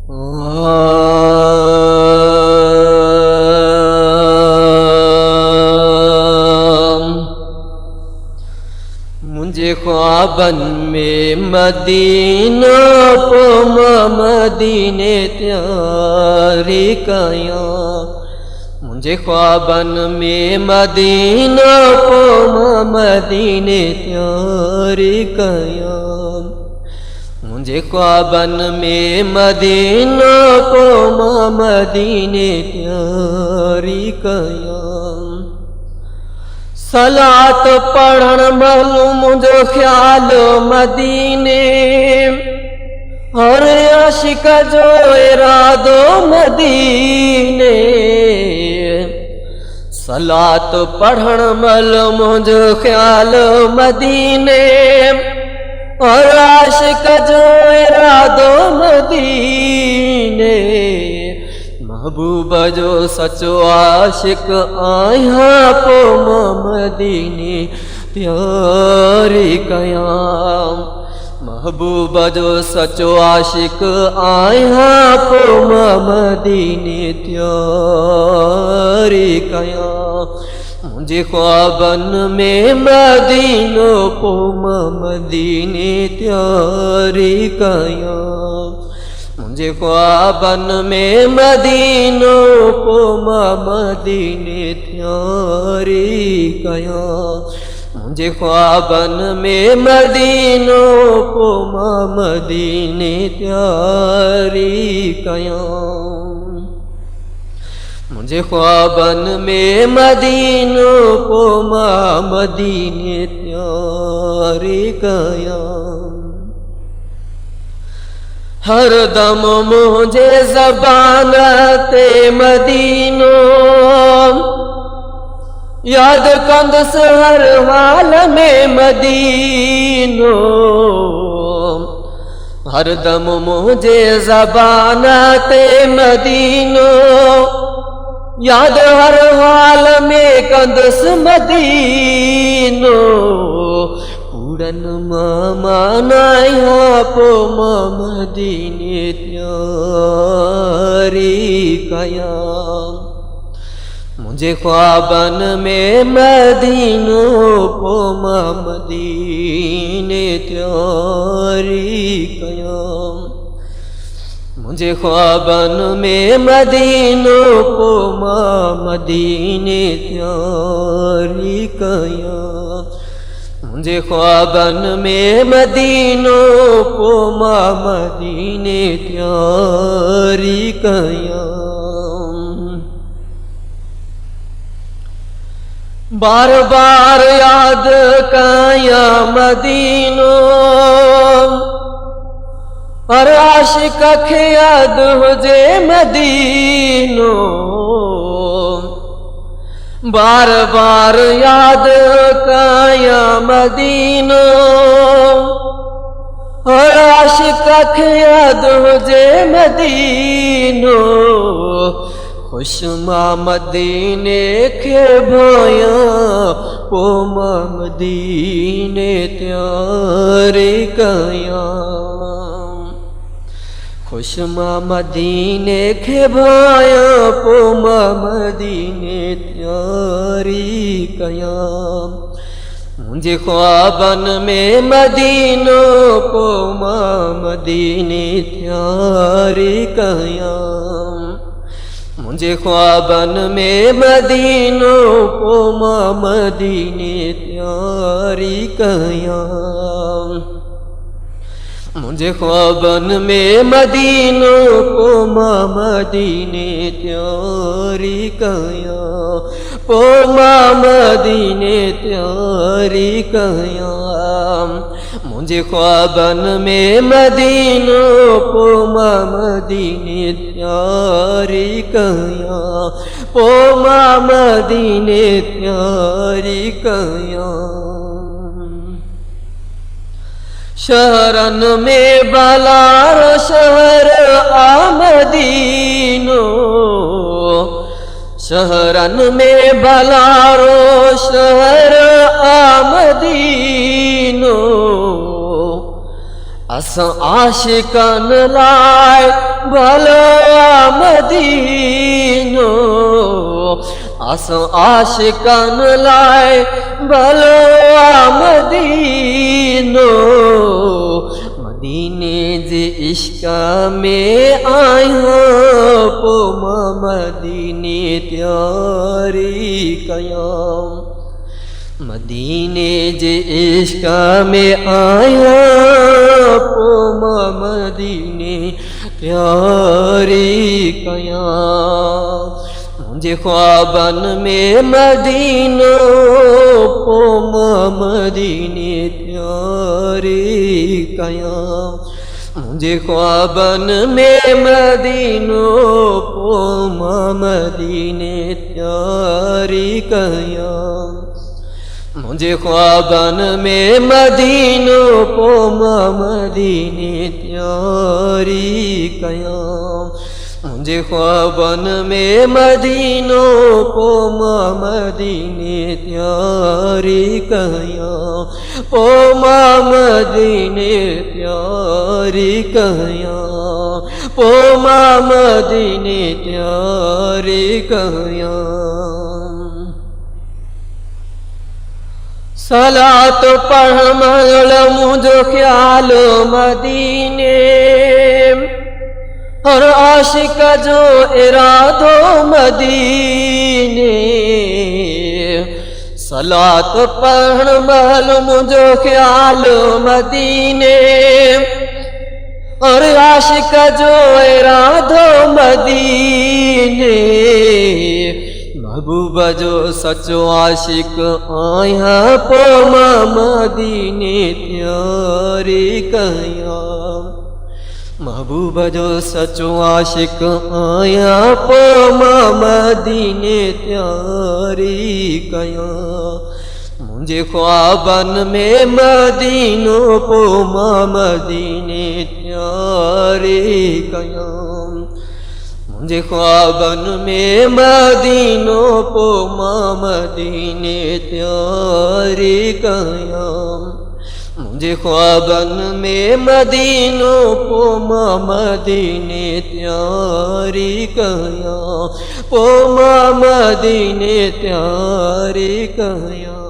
मुझे ख्वाबन में मदीना को मदीने त्यारी कया। मुझे ख्वाबन में मदीना को मदीने त्यारी कया। मुझे ख्वाबन में मदीना को मदीने त्यारी कया। सलात पढ़न महलू मुझो ख्याल मदीने, हर आशिक जो इरादो मदीने। सलात पढ़न महलू मुझो ख्याल मदीने, और आशिक जो इरादो मदीने। महबूब जो सचो आशिक आया को मदीने त्यारी कया। महबूब जो सचो आशिक आया को मदीने त्यारी कया। मुझे ख्वाबन में मदीनो को मदीने त्यारी कया। मुझे ख्वाबन में मदीनों को मदीने त्यारी कया। मुझे ख्वाबन में मदीनों को मदीने त्यारी कया। मुझे ख्वाबन में मदीनों को मदीने त्यारी कया। हर दम मुझे ज़बान ते मदीनो याद कंदस हर हाल में मदीनो। हर दम मुझे ज़बान ते मदीनो याद हर हाल में कंदस मदीनो। उड़न मानाया को मदीने त्यारी कया। मुझे ख्वाबन में मदीनों को मदीने त्यारी कया। मुझे ख्वाबन में मदीनों को मदीने त्यारी कया। मुझे ख्वाबन में मदीनों को मदीने त्यारी कया। बार बार याद कया मदीनो, और आशिक खे याद हुजे मदीनो। बार बार याद कया मदीनो, और आशिक खे याद हुजे मदीनो। खुशमा मदीने खे भाया पो मदीने त्यारी कया। खुशमा मदीने खे भाया पो मदीने त्यारी कया। मुझे ख्वाबन में मदीनों को मदीने त्यारी कया। मुझे ख्वाबन में मदीनों को मदीने त्यारी कया। मुझे ख्वाबन में मदीनों को मदीने त्यारी कया। पो मदीने त्यारी कया। मुझे ख्वाबन में मदीनों को मदीने त्यारी कया। पो मदीने त्यारी कया। शहरन में बलार शहर आमदीनो। शहरन में बलारो शहर आमदीनो। अस आशिकन लाए भलो मदीनो आसो आशिकन लाए भलो मदीनो मदीने जे इश्क में आया पो मदीने त्यारी कयाम मदीने जे इश्क में आया पो मदीने त्यारी कयाम मुझे ख्वाबन में मदीनो पो मदीने त्यारी कयाम मुझे ख्वाबन में मदीनो पो मदीने त्यारी कयाम मुझे ख्वाबन में मदीनो पो मदीने त्यारी कयाम मुझे ख्वाबन में मदीनो पो मदीने त्यारी कयाम पो मदीने त्यारी कयाम पो मदीने त्यारी कयाम सलात पढ़ मल मुझो ख्याल मदीने और आशिक जो इरादो मदीने सलात पढ़ मल मुझो ख्याल मदीने और आशिक जो इरादो मदीने महबूब जो सचो आशिक आया पो मदीने त्यारी कयाम महबूब जो सचो आशिक आया पो मदीने त्यारी कयाम मुझे ख्वाबन में मदीनो पो मदीने त्यारी कयाम मुझे ख्वाबन में मदीनो पो मदीने त्यारी कयाम मुझे ख्वाबन में मदीनो पो मदीने त्यारी कयाम पो मदीने त्यारी कयाम।